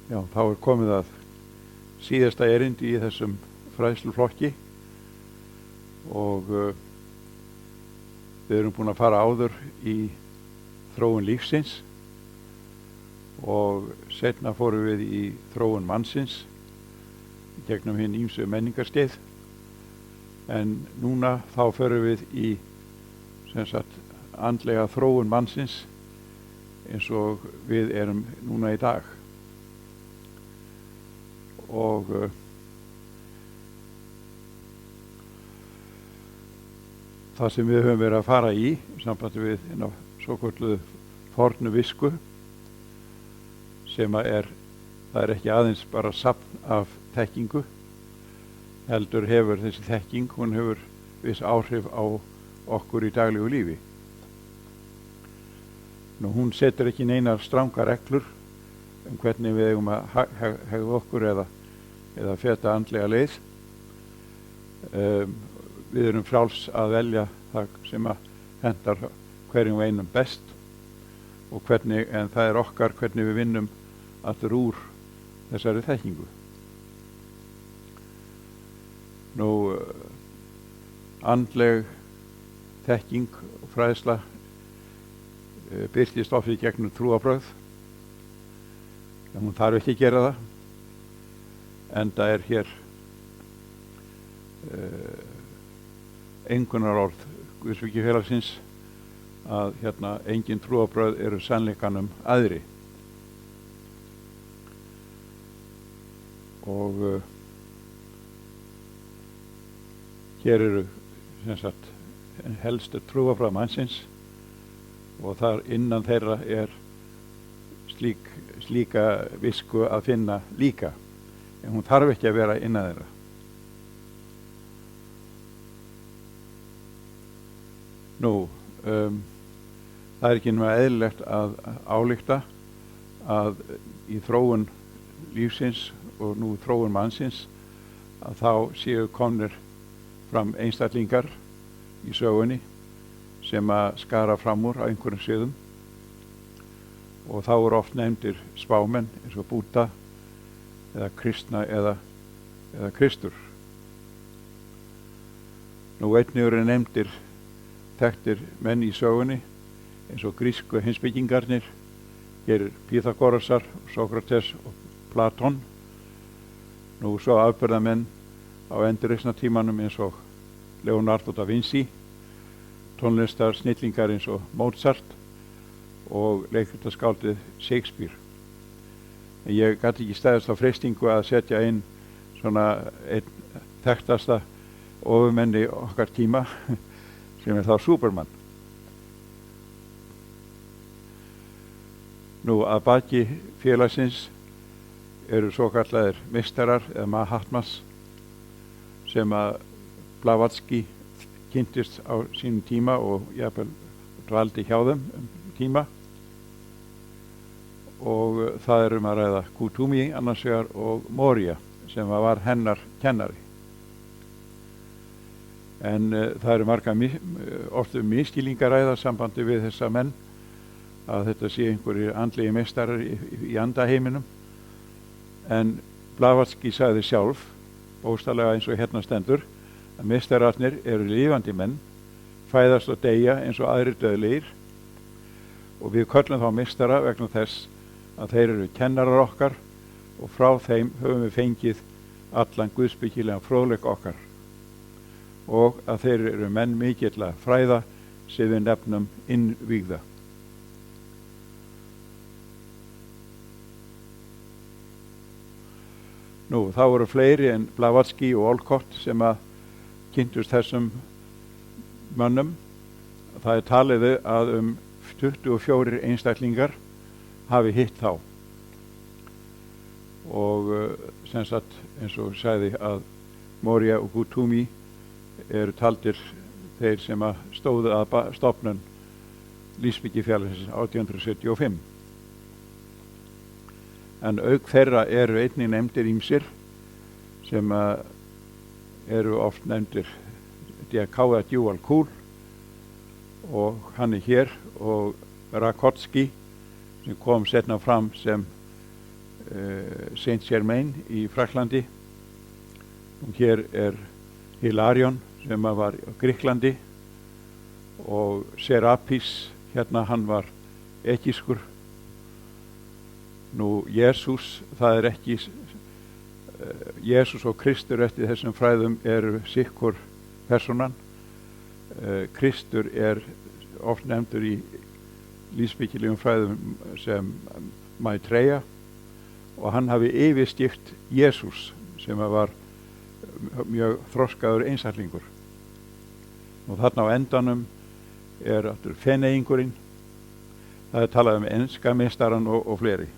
Já, þá komið að síðasta erindi í þessum fræðsluflokki og við erum búin að fara áður í þróun lífsins og seinna fórum við í þróun mannsins gegnum hinn ýmsu menningarskeið, en núna þá förum við í andlega þróun mannsins eins og við erum núna í dag. Og það sem við höfum verið að fara í sambandi við svokölluðu fornu visku, sem það er ekki aðeins bara safn af þekkingu, heldur hefur þessi þekking, hún hefur viss áhrif á okkur í daglegu lífi. Nú, hún setur ekki neinar strangar reglur hvernig við eigum að hegða okkur eða feta andlega leið. Við erum frjáls að velja það sem að hentar hverjum einum best og en það er okkar hvernig við vinnum allur úr þessari þekkingu. Nú, andleg þekking og fræðsla birtist oft í gegnum trúarbrögð. Hún þarf ekki að gera það, enda er hér einkunnarorð Guðsríkjafélagsins að engin trúarbrögð eru sannleikanum aðri. Og hér eru helstu trúarbrögð mannsins og þar innan þeirra er slíka visku að finna líka, en hún þarf ekki að vera innan þeirra. Nú, það er ekki nema eðlilegt að álykta að í þróun lífsins og nú þróun mannsins að þá séu komnir fram einstaklingar í sögunni sem að skara fram úr á einhverjum sviðum, og þá eru oft nefndir spámenn eins og Búdda eða Kristna eða Kristur. Nú, einnig eru nefndir þekktir menn í sögunni eins og grísku heimspekingarnir, hér Pýþagórasar, Sókrates og Platón. Nú, svo afburðamenn á endurreisnartímanum eins og Leonardo da Vinci, tónlistar snillingar eins og Mozart og leikritaskáldið Shakespeare. En ég gat ekki stæðast á freistingu að setja inn svona einn þekktasta ofurmenni okkar tíma sem er þá Superman. Nú, að baki félagsins eru svokallaðir meistarar eða Mahatmas sem að Blavatsky kynntist á sínum tíma og jafnvel dvaldi hjá þeim tíma, og það er að ræða Kuthumi annars vegar og Moria sem var hennar kennari. En það eru marga oft misskilningar að ræða sambandi við þessa menn, að þetta sé einhverjir andlegi meistarar í andaheiminum, en Blavatsky sagði sjálf, bókstaflega eins og hérna stendur, að meistararnir eru lifandi menn, fæðast og deyja eins og aðrir dauðlegir, og við köllum þá meistara vegna þess að þeir eru kennarar okkar og frá þeim höfum við fengið allan guðspeki fróðleik okkar, og að þeir eru menn mikilla fræða sem við nefnum innvígða. Nú, þá voru fleiri en Blavatsky og Olcott sem að kynntust þessum mönnum. Það er talið að 24 einstaklingar hafi hitt þá, og eins og sagði að Moria og Kuthumi eru taldir þeir sem að stóðu að stofnun lífsbyggifélagsins 1875. En auk þeirra eru einnig nefndir ýmsir sem eru oft nefndir Diakauja Djúal-Kúl, og hann er hér, og Rakotsky sem kom setna fram sem Saint-Germain í Fraklandi. Og hér Hilarion sem var á Grikklandi og Serapis hérna, hann var ekískur. Jesús, það ekki Jesús og Kristur eftir þessum fræðum eru sikkur personan. Kristur oft nefndur í lífsbyggilegum fræðum sem Maitreya og hann hafi yfirskipt Jesús sem var mjög þroskaður einstaklingur. Og þarna á endanum aftur Feneyingurinn. Það talað enska meistaran og fleiri.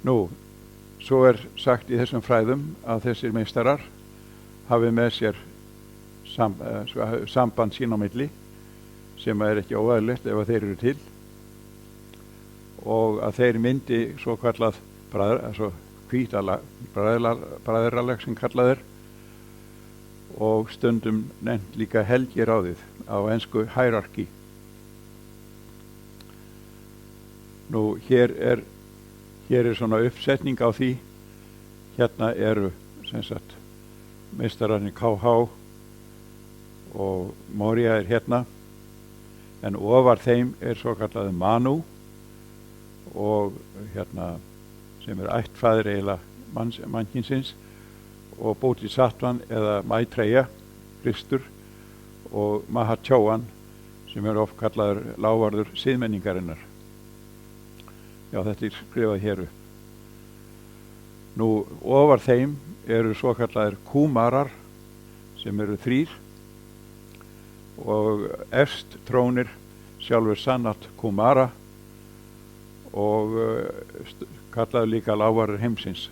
Svo sagt í þessum fræðum að þessir meistarar hafi með sér samband sín á milli sem ekki óeðlilegt ef þeir eru til og að þeir myndi svo kallað bræðralag sem kallað og stundum nefnt líka helgiráðið á ensku hierarchy. Hér svona uppsetning á því. Hérna eru sem sagt meistararnir KH og Moria hérna, en ofar þeim svo kallaði Manu og hérna sem ættfaðir eiginlega mannkynsins og Bodhisattvan eða Maitreya, Kristur og Mahachohan sem oft kallaður lávarður siðmenningarinnar. Já, þetta skrifað hér upp. Ofar þeim eru svo kallaðir Kumarar sem eru 3 og efst trónir sjálfur Sanat Kumara og kallaður líka lávarður heimsins.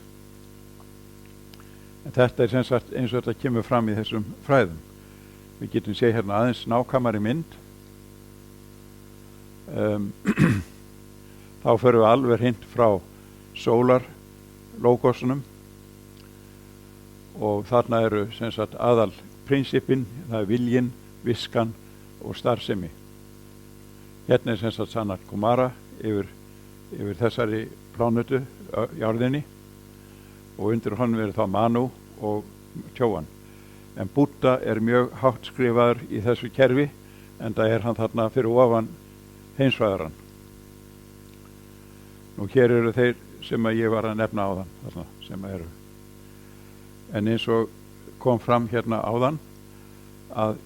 En þetta sem sagt eins og þetta kemur fram í þessum fræðum. Við getum séð hérna aðeins nákvæmari mynd. Þá förum við alveg hint frá sólarlógosunum og þarna eru sem sagt aðal prinsipin, það viljinn, viskan og starfsemi. Hérna sem sagt Sanat Kumara yfir þessari plánutu, járðinni, og undir honum þá Manu og Chohan. En Buddha mjög hátt skrifaður í þessu kerfi, enda hann þarna fyrir ofan heimsvæðarann. Hér eru þeir sem ég var að nefna áðan, þarna sem eru. En eins og kom fram hérna áðan, að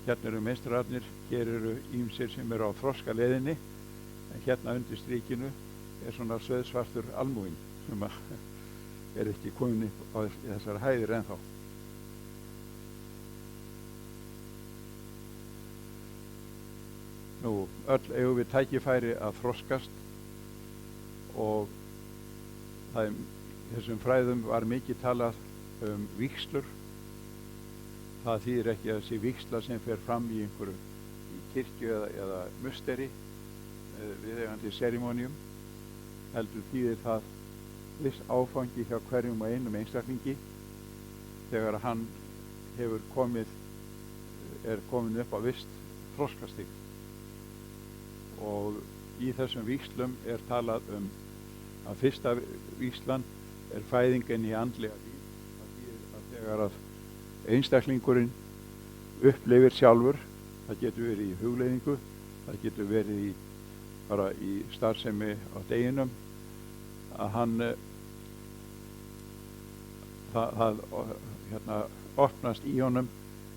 hérna eru meistararnir, hér eru ýmsir sem eru á þroskaleiðinni, en hérna undir strikinu svona sveðsvartur almúginn sem ekki komin upp á þessar hæðir ennþá. Öll eigum við tækifæri að þroskast og þessum fræðum var mikið talað vígslur. Það þýðir ekki að þessi vígsla sem fer fram í einhverju í kirkju eða musteri viðeigandi serimónium, heldur þýðir það viss áfangi hjá hverjum og einum einstaklingi þegar hann komin upp á visst þroskastig. Og í þessum vígslum talað að fyrsta vígslan fæðingin í andlega líf. Það þýðir að þegar að einstaklingurinn upplifir sjálfur, það getur verið í hugleiðingu, það getur verið bara í starfsemi á deginum, að hann það opnast í honum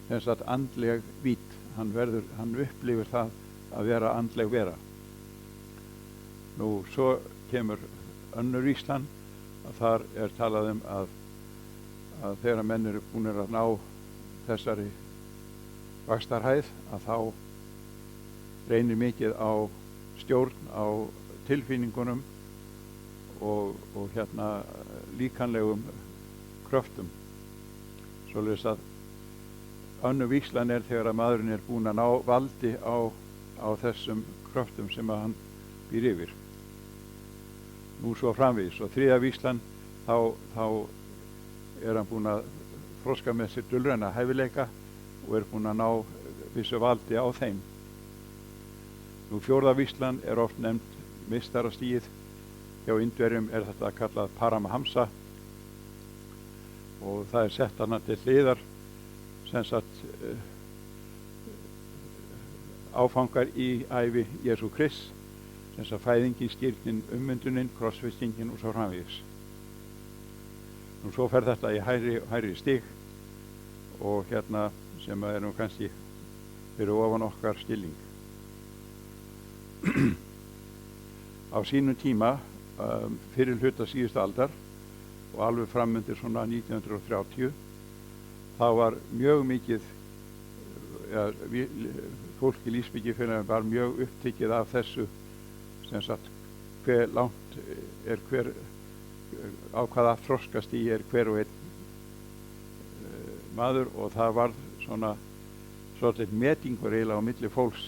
þess að andleg vít, hann upplifir það að vera andleg vera. Svo kemur önnur vígslan, að þar talað að þegar menn eru búnir að ná þessari vaxtarhæð, að þá reynir mikið á stjórn á tilfinningunum og líkanlegum kröftum. Svoleiðis að önnur vígslan þegar að maðurinn búinn að ná valdi á þessum kröftum sem að hann býr yfir. Svo framvegis. Og þriðja vígslan, þá hann búinn að þroska með sér dulræna hæfileika og búinn að ná vissu valdi á þeim. Nú fjórða víslan oft nefnd meistarastigið. Hjá Indverjum þetta kallað Paramahamsa og það sett hana til hliðar sem sagt áfangar í ævi Jesú Krists, sem sagt fæðingin, skírnin, ummyndunin, krossfestingin og svo framvegis. Nú svo fer þetta í hærri stig og sem nú kannski fyrir ofan okkar skilning. Á sínum tíma, fyrir hluta síðustu aldar og alveg framundir svona 1930, þá var mjög mikið, fólk í lífsbyggifélaginu var mjög upptekið af þessu, sem sagt hver langt hver á hvaða þroskastigi hver og einn maður, og það var svona svolítið metingur eiginlega á milli fólks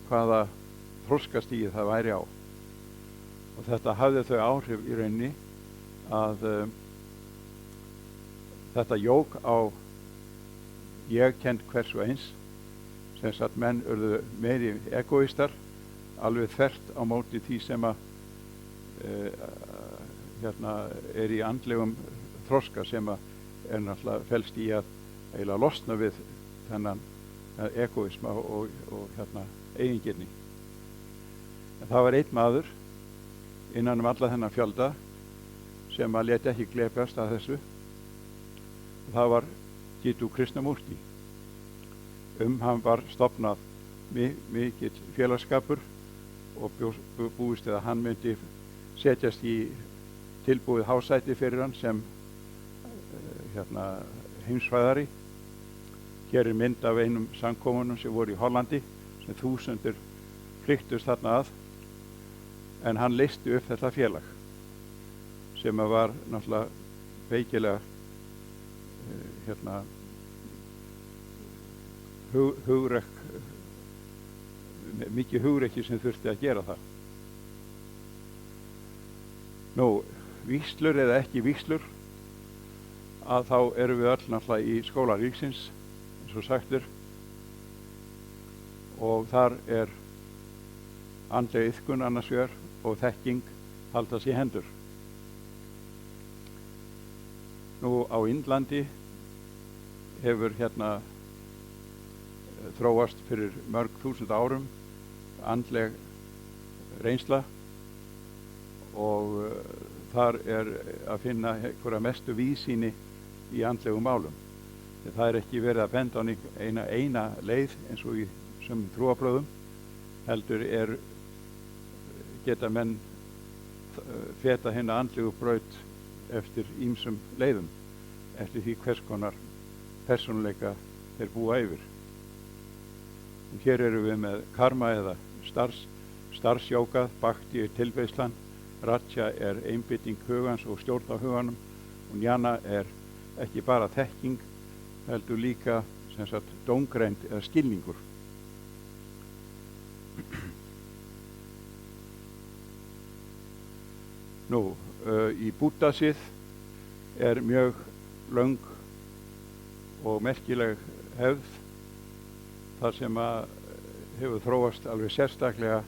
hvaða þroskastigi það væri á. Og þetta hafði þau áhrif í rauninni að þetta jók á ég-kennd hvers og eins, sem sagt menn urðu meiri egoistar, alveg þvert á móti því sem að í andlegum þroska, sem að náttúrulega felst í að eiginlega losna við þennan egoisma og eigingirni. En það var einn maður innan alla þennan fjölda sem að lét ekki glepjast að þessu. Það var Jiddu Krishnamurti. Hann var stofnað mikill félagsskapur og búist við að hann myndi setjast í tilbúið hásæti fyrir hann sem heimsfræðari. Hér mynd af einum samkomunum sem voru í Hollandi, sem þúsundir flykktust þarna að, en hann leysti upp þetta félag sem var náttúrulega veikilega mikið hugrekki sem þurfti að gera það. Nú, vígslur eða ekki vígslur, að þá erum við öll náttúrulega í skóla ríkisins, eins og sagtur, og þar andleg iðkun annars vegar og þekking haldast í hendur. Nú á Indlandi hefur þróast fyrir mörg þúsund árum andleg reynsla og þar að finna einhverja mestu víðsýni í andlegum málum. Það ekki verið að benda á eina leið eins og í sumum trúarbrögðum, heldur geta menn feta hina andlegu braut eftir ýmsum leiðum, eftir því hvers konar persónuleika þeir búa yfir. Og hér erum við með karma eða starfsjókað, bhakti tilbeiðslan, raja einbytting hugans og stjórn á huganum, og jnana ekki bara þekking, heldur líka sem sagt dómgreind eða skilningur. Nú, í búddasið mjög löng og merkileg hefð, þar sem að hefur þróast alveg sérstaklega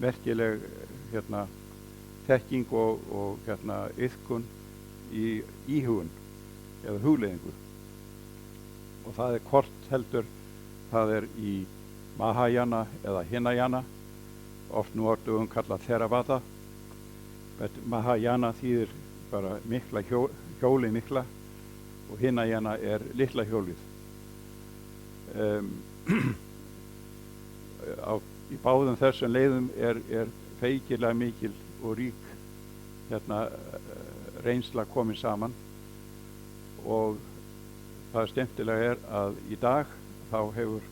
merkileg þekking og iðkun í íhugun eða hugleiðingu. Og það hvort heldur, það í Mahayana eða Hinayana, oft nú orðum kallað Theravada. Mahayana þýðir bara mikla hjólið mikla og Hinayana litla hjólið. Í báðum þessum leiðum feikilega mikil og rík reynsla komin saman, og það skemmtilega að í dag þá hefur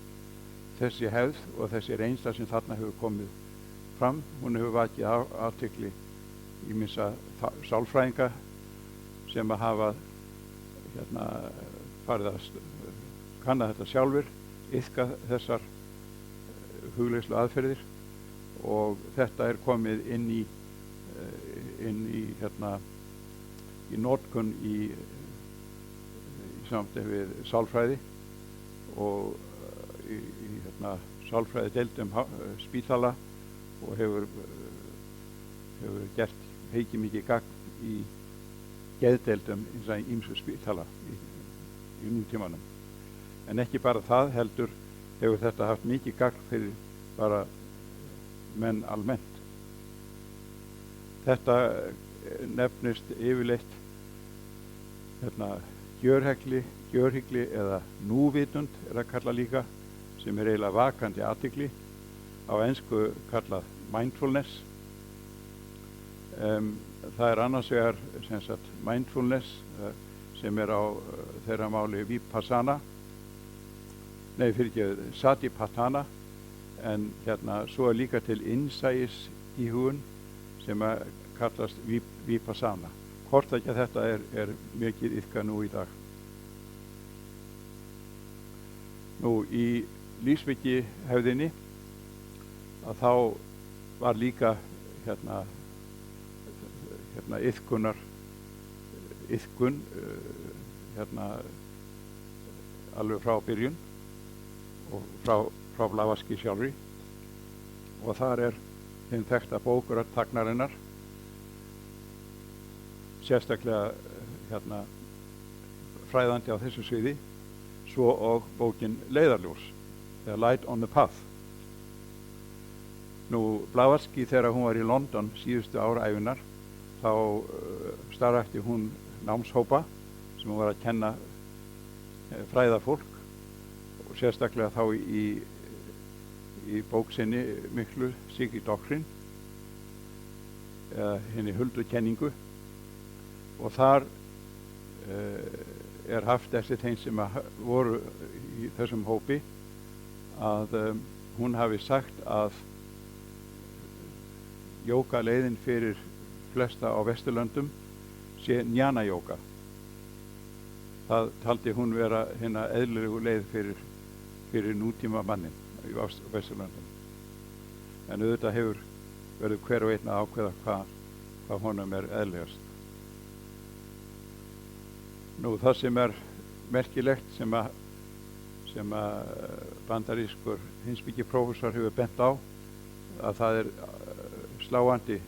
þessi hefð og þessi reynsla sem þarna hefur komið fram, hún hefur vakið athygli ýmissa sálfræðinga sem að hafa farið að kanna þetta sjálfur, iðka þessar hugleiðslu aðferðir, og þetta komið inn í notkun í samtæð við sálfræði og í sálfræði deildum spítala og hefur gert heiki mikið gagn í geðdeildum eins og ýmsu spítala í nútímanum. En ekki bara það, heldur hefur þetta haft mikið gagn fyrir bara menn almennt. Þetta nefnist yfirleitt gjörhyggli eða núvitund er að kalla líka, sem er eiginlega vakandi athygli, á ensku kallað mindfulness. Það er annars vegar sem sagt mindfulness sem er á þeirra máli vipassana, satipatthana, en svo er líka til innsæisíhugun sem kallast vipassana. Hvort ekki að þetta er mikið iðkað nú í dag. Nú í lífsviki hefðinni að þá var líka iðkun alveg frá byrjun og frá Blavatsky sjálfri, og þar er hinn þekkta bókur Tagnarinnar, sérstaklega fræðandi á þessu sviði, svo og bókin Leiðarljós, The Light on the Path. Nú Blavatsky, þegar hún var í London síðustu ára ævinnar, þá starfrækti hún námshópa sem hún var að kenna fræða fólk, og sérstaklega þá í bók sinni miklu Siggi Doktrin, eða henni huldukenningu, og þar er haft eftir þeim sem voru í þessum hópi að hún hafi sagt að jógaleiðin fyrir flesta á Vesturlöndum sé jnana jóga. Það taldi hún vera hina eðlilegu leið fyrir nútíma mannin í Vesturlöndum. En auðvitað verður hver og einn að ákveða hvað honum er eðligast. Nú það sem er merkilegt sem að bandarískur heimspekiprófessor hefur bent á, að það er sláandi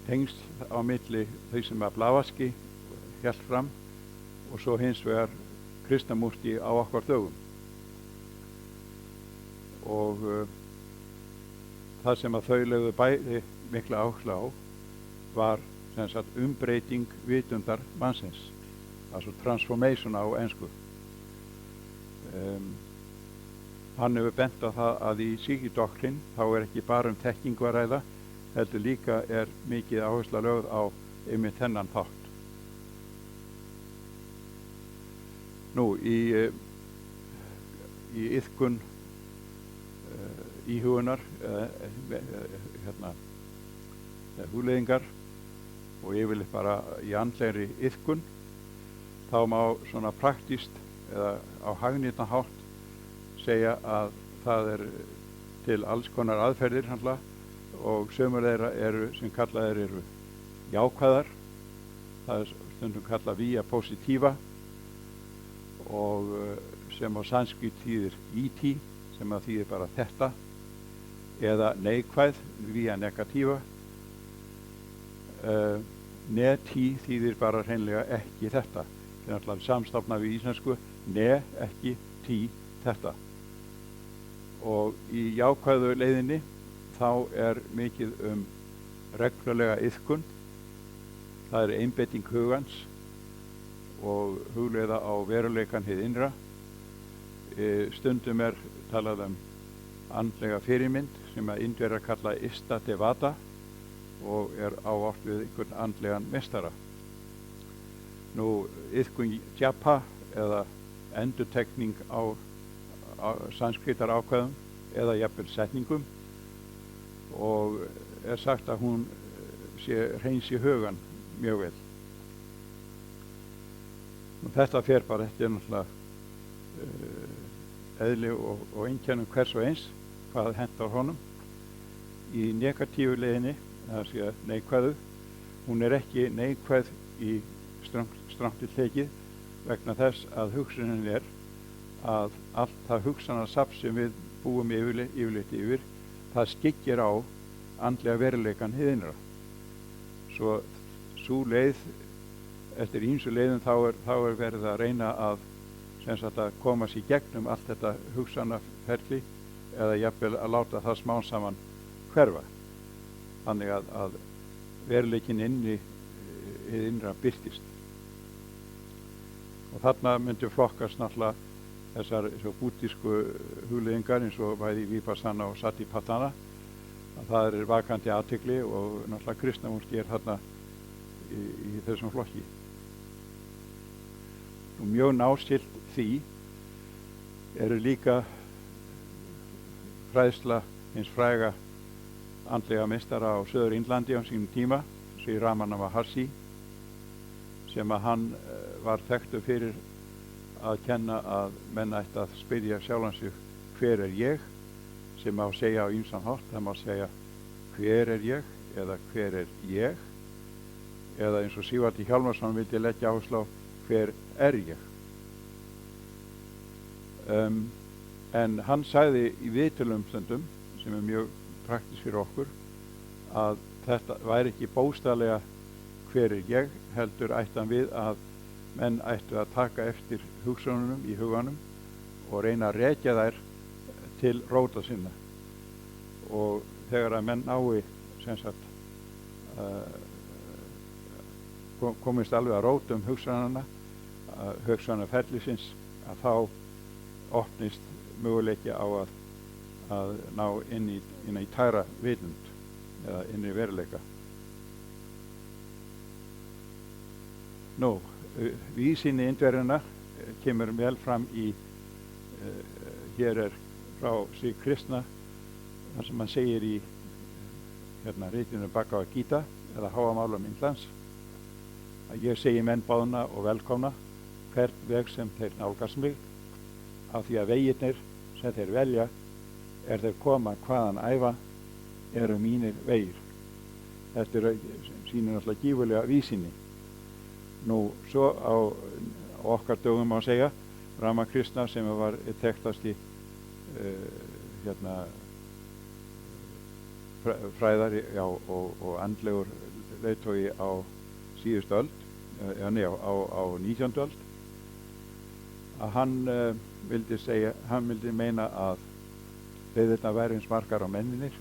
tengsl á milli þau sem að Blavatsky hélt fram og svo hins vegar Krishnamurti á okkar dögum. Og það sem að þau lögðu bæði mikla áherslu á var sem sagt umbreyting vitundar mannsins, altså transformation á ensku. Hann hefur bent á það að í Siggi Doktrin þá er ekki bara þekkingu að ræða, heldur líka er mikið áhersla lögð á einmitt þennan þátt. Nú í iðkun íhugunar hugleiðingar og yfirleitt bara í andlegri iðkun, þá má svona praktískt eða á hagnýtan hátt segja að það er til alls konar aðferðir handla, og sömur þeirra eru sem kallaðir eru jákvæðar, það er stundum kallað via positiva, og sem á sanskrit þýðir iti, sem að þýðir bara þetta, eða neikvæð via negativa. Neti þýðir bara hreinlega ekki þetta. Það er náttúrulega samstafna við íslensku, ekki, tí, þetta. Og í jákvæðu leiðinni þá er mikið reglulega iðkun. Það er einbeiting hugans og hugleiða á veruleikan hið innra. Stundum er talað andlega fyrirmynd sem að Indverjar kalla Ista Devata og er áátt við einhvern andlegan mestara. Nú iðkun japa eða endurtekning á sanskritar ákvæðum eða jafnvel setningum, og er sagt að hún hreinsi hugan mjög vel. Nú þetta fer bara, þetta er náttúrulega eðli og einkennum hvers og eins hvað hentar honum. Í negatífu leiðinni, það sé neikvæðu, hún er ekki neikvæð í strangt til tekið, vegna þess að hugsunin er að allt það hugsanasafn sem við búum yfirleitt yfir, það skyggir á andlega veruleikan hið innra. Sú leið, eftir ýmsu leiðum þá er verið að reyna að koma sér gegnum allt þetta hugsanaferli, eða jafnvel að láta það smám saman hverfa. Þannig að veruleikin inni hið innra birtist. Og þarna myndi flokkast náttúrulega þessar búddísku hugleiðingar eins og bæði Vipassana og Satipatthana, að það er vakandi athygli, og náttúrulega Krishnamúrti er þarna í þessum flokki. Og mjög náskylt því eru líka fræðsla hins fræga andlega meistara á Suður-Indlandi á sínum tíma, Sri Ramana Maharshi, sem að hann var þekktur fyrir að kenna að menn ætti að spyrja sjálfan sig hver er ég, sem má segja á ýmsan hátt. Það má segja hver er ég eða hver er ég, eða eins og Sigvaldi Hjálmarsson vildi leggja áherslu á hver er ég. En hann sagði í viðtölum stundum, sem er mjög praktískt fyrir okkur, að þetta væri ekki bókstaflega hver er ég, heldur ætti hann við að menn ættu að taka eftir hugsununum í huganum og reyna að rekja þær til róta sinna. Og þegar að menn nái komist alveg að rótum hugsanana, hugsanaferlisins, að þá opnist möguleiki á að ná inn í tæra vitund eða inn í veruleika. Víðsýni Indverjana kemur vel fram í, hér er frá Sri Krishna, þar sem hann segir í ritinu Bhagavad Gita, eða Háamálum Indlands, að ég segi menn báðna og velkomna hvern veg sem þeir nálgast mig, af því að vegirnir sem þeir velja er þeir koma hvaðan æfa eru mínir vegir. Þetta sýnir náttúrulega gífurlega víðsýni. Svo á okkar dögum má segja, Ramakrishna, sem var þekktasti fræðari og andlegur leiðtogi á síðustu öld, á 19. öld, að hann vildi meina að leiðirnar væri eins margar á menninir,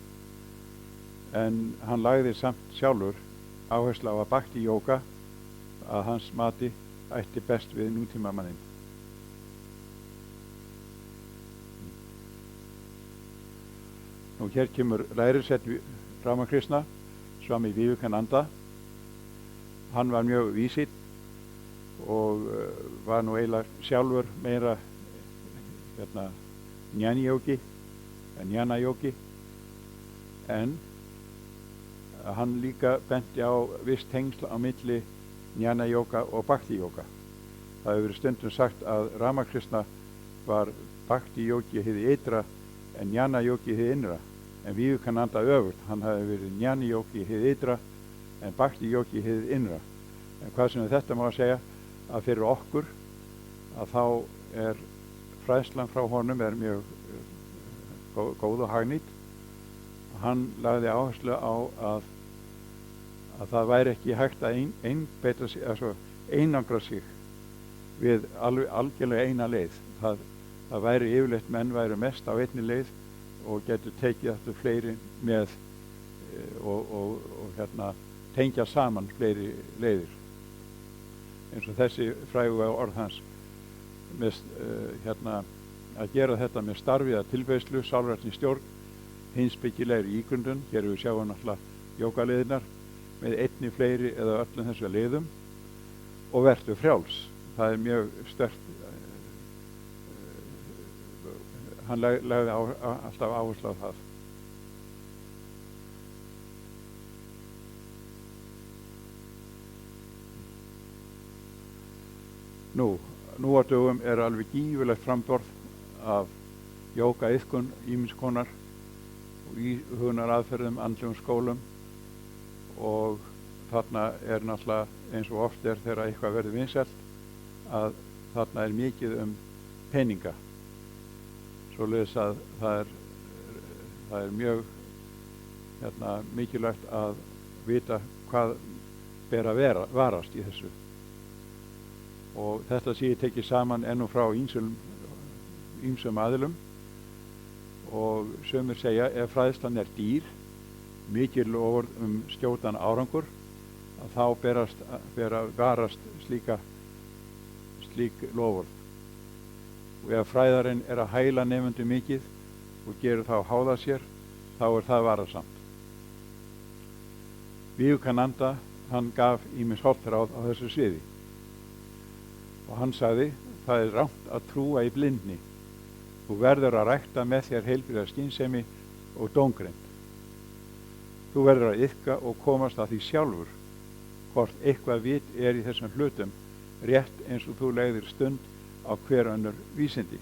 en hann lagði samt sjálfur áherslu á að bhakti jóga að hans mati ætti best við nútímamannin. Hér kemur lærisveit Ramakrishna, Swami Vivekananda. Hann var mjög vísinn og var eiginlega sjálfur meira jnana-jógi, en hann líka benti á viss tengsl á milli jnana-jóga og bhakti-jóga. Það hefur verið stundum sagt að Ramakrishna var bhakti-jógi hið ytra en jnana-jógi hið innra, en Vivekananda öfugt, hann hafi verið jnana-jógi hið ytra en bhakti-jógi hið innra. En hvað sem þetta má segja, að fyrir okkur að þá er fræðslan frá honum er mjög góð og hagnýt. Hann lagði áherslu á að það væri ekki hægt að einangra sig við algjörlega eina leið. Það væri yfirleitt menn væri mest á einni leið og getur tekið aftur fleiri með og tengja saman fleiri leiðir. Eins og þessi frægu orð hans að gera þetta með starfi að tilbeiðslu, sálrænni stjórn, heimspekilegri ígrundun. Hér við sjáum náttúrulega jógaleiðirnar með einni, fleiri eða öllum þessu leiðum, og vertu frjáls. Það er mjög sterkt. Hann lagði alltaf áherslu á það. Nú á dögum er alveg gífurlegt framborð af jógaiðkun ýmiss konar og íhugunar aðferðum, andlegum skólum, og þarna er náttúrulega eins og oft er þegar eitthvað verður vinsælt að þarna er mikið peninga. Svoleiðis að það er mjög mikilvægt að vita hvað ber að varast í þessu. Og þetta sé ég tekið saman enn og frá ýmsum aðilum, og sumir segja ef fræðslan er dýr, mikil loforð skjótan árangur, að þá ber að varast slík loforð. Og ef fræðarinn er að hæla nemendum mikið og gerir þá háða sér, þá er það varasamt. Vivekananda, hann gaf ýmis holdráð á þessu sviði. Og hann sagði, það er rangt að trúa í blindni. Þú verður að rækta með þér heilbrigða skynsemi og dómgreind. Þú verður að iðka og komast að því sjálfur, hvort eitthvað vit er í þessum hlutum, rétt eins og þú legðir stund á hver önnur vísindi.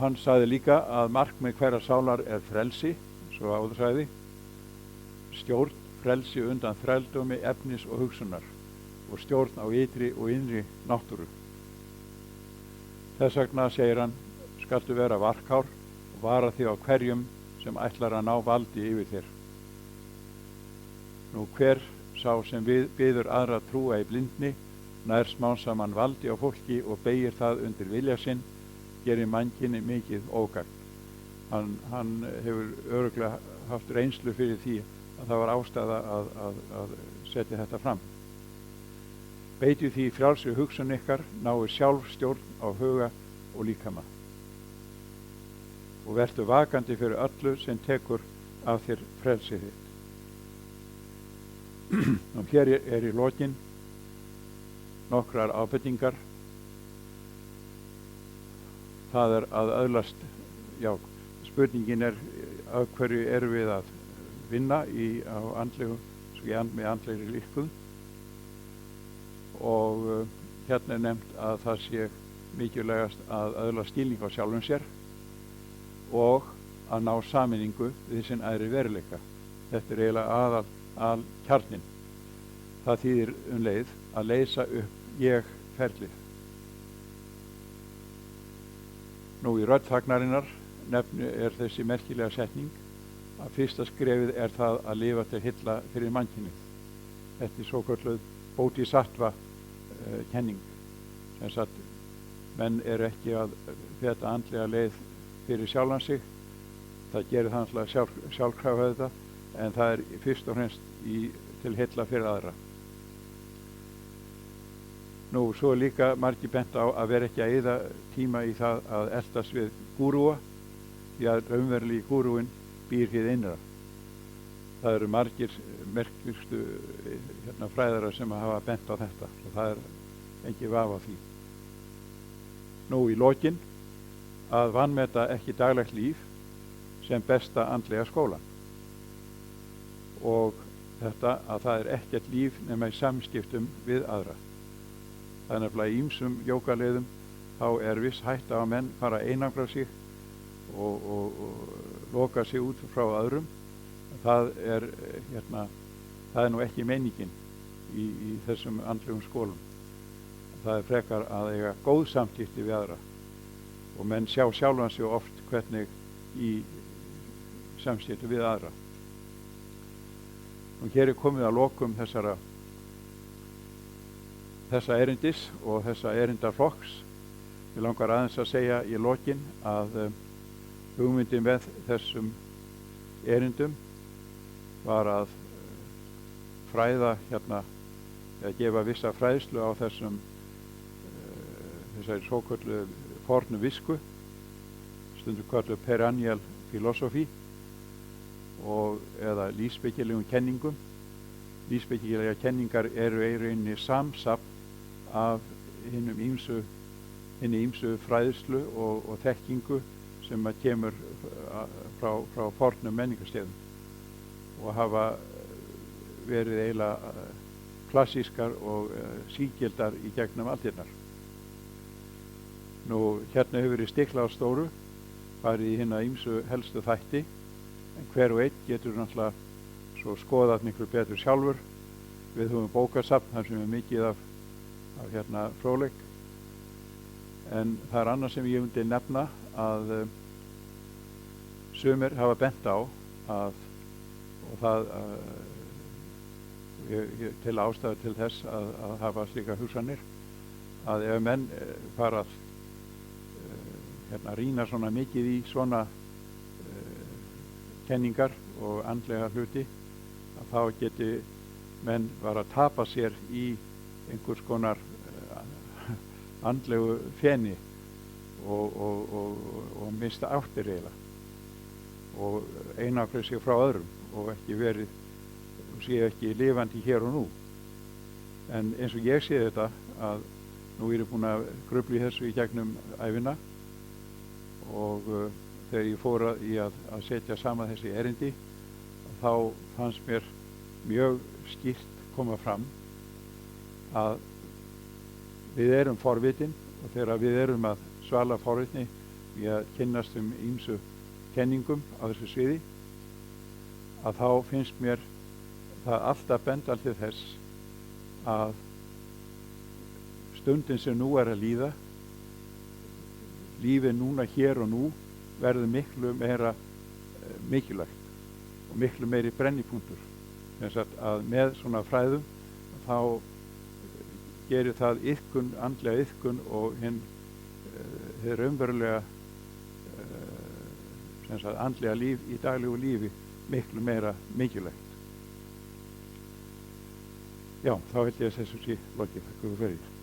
Hann sagði líka að markmið hverrar sálar er frelsi, svo áður sagði, stjórn, frelsi undan þrældómi, efnis og hugsunar, og stjórn á ytri og innri náttúru. Þess vegna, segir hann, skaltu vera varkár og vara þig á hverjum sem ætlar að ná valdi yfir þér. Hver sá sem biður aðra trúa í blindni, nær smám saman valdi á fólki og beygir það undir vilja sinn, gerir mannkyni mikið ógagn. Hann hefur örugglega haft reynslu fyrir því að það var ástæða að setja þetta fram. Beitið því frjálsri hugsun ykkar, náið sjálfstjórn á huga og líkama. Og vertu vakandi fyrir öllu sem tekur af þér frelsið þitt. Hér er í lokin nokkrar ábendingar. Það er að öðlast, spurningin er af hverju erum við að vinna með andlegri lífgun, og hérna er nefnt að það sé mikilvægast að öðlast skilning á sjálfum sér og að ná sameiningu við sinn æðri veruleika. Þetta er eiginlega kjarninn. Það þýðir leið að leysa upp ég-ferlið. Í rödd þagnarinnar er þessi merkilega setning að fyrsta skrefið er það að lifa til heilla fyrir mannkynið. Þetta er svokölluð bodhisattva kenning. Sem sagt, menn eru ekki að feta andlega leið fyrir sjálfan sig. Það gerir það náttúrulega sjálfkrafa þetta, en það er fyrst og fremst til heilla fyrir aðra. Svo er líka margir bent á að vera ekki að eyða tíma í það að eltast við gúrúa, því að raunverulegi gúrúin býr hið innra. Það eru margir merkilegustu fræðarar sem hafa bent á þetta, og það er engin vafi á því. Í lokin, að vanmeta ekki daglegt líf sem besta andlega skólan. Og þetta að það er ekkert líf nema í samskiptum við aðra. Það er nefnilega í ýmsum jógaleiðum, þá er viss hætta á menn fara að einangra sig og loka sig út frá öðrum. Það er nú ekki meiningin í þessum andlegum skólum. Það er frekar að eiga góð samskipti við aðra, og menn sjá sjálfan sig oft hvernig í samskipti við aðra. Hér er komið að lokum þessa erindis og þessa erindaflokks. Ég langar aðeins að segja í lokin að hugmyndin með þessum erindum var að fræða að gefa vissa fræðslu á þessari svokölluðu fornu visku, stundum kölluð perennial philosophy, eða lífsbyggilegum kenningum. Lífsbyggilegar kenningar eru í rauninni samsafn af hinni ýmsu fræðslu og þekkingu sem kemur frá fornum menningarstefnum og hafa verið eiginlega klassískar og sígildar í gegnum aldirnar. Hérna hefur verið stiklað á stóru farið í hina ýmsu helstu þætti, en hver og einn getur náttúrulega svo skoðað miklu betur sjálfur. Við höfum bókasafn þar sem er mikið af fróðleik, en það er annað sem ég myndi nefna að sumir hafa bent á að, og það ég til ástæðu til þess að hafa slíka hugsanir, að ef menn fara að rýna svona mikið í svona kenningar og andlega hluti, að þá geti menn var að tapa sér í einhvers konar andlegu feni og mista áttir eiginlega og einangra sig frá öðrum og ekki verið og sé ekki lifandi hér og nú. En eins og ég sé þetta, að nú er ég búinn að grufla í þessu í gegnum ævina og þegar ég fór í að setja saman þessi erindi, þá fannst mér mjög skýrt koma fram að við erum forvitin, og þegar við erum að svala forvitni í að kynnast ýmsu kenningum á þessu sviði, að þá finnst mér það alltaf benda til þess að stundin sem nú er að líða, lífið núna hér og nú, verður miklu meira mikilvægt og miklu meiri brennipunktur. Þess að með svona fræðum þá gerir það iðkun, andlega iðkun og hið raunverulega andlega líf í daglegu lífi miklu meira mikilvægt. Já, þá held ég að þessu sé lokið. Takk fyrir.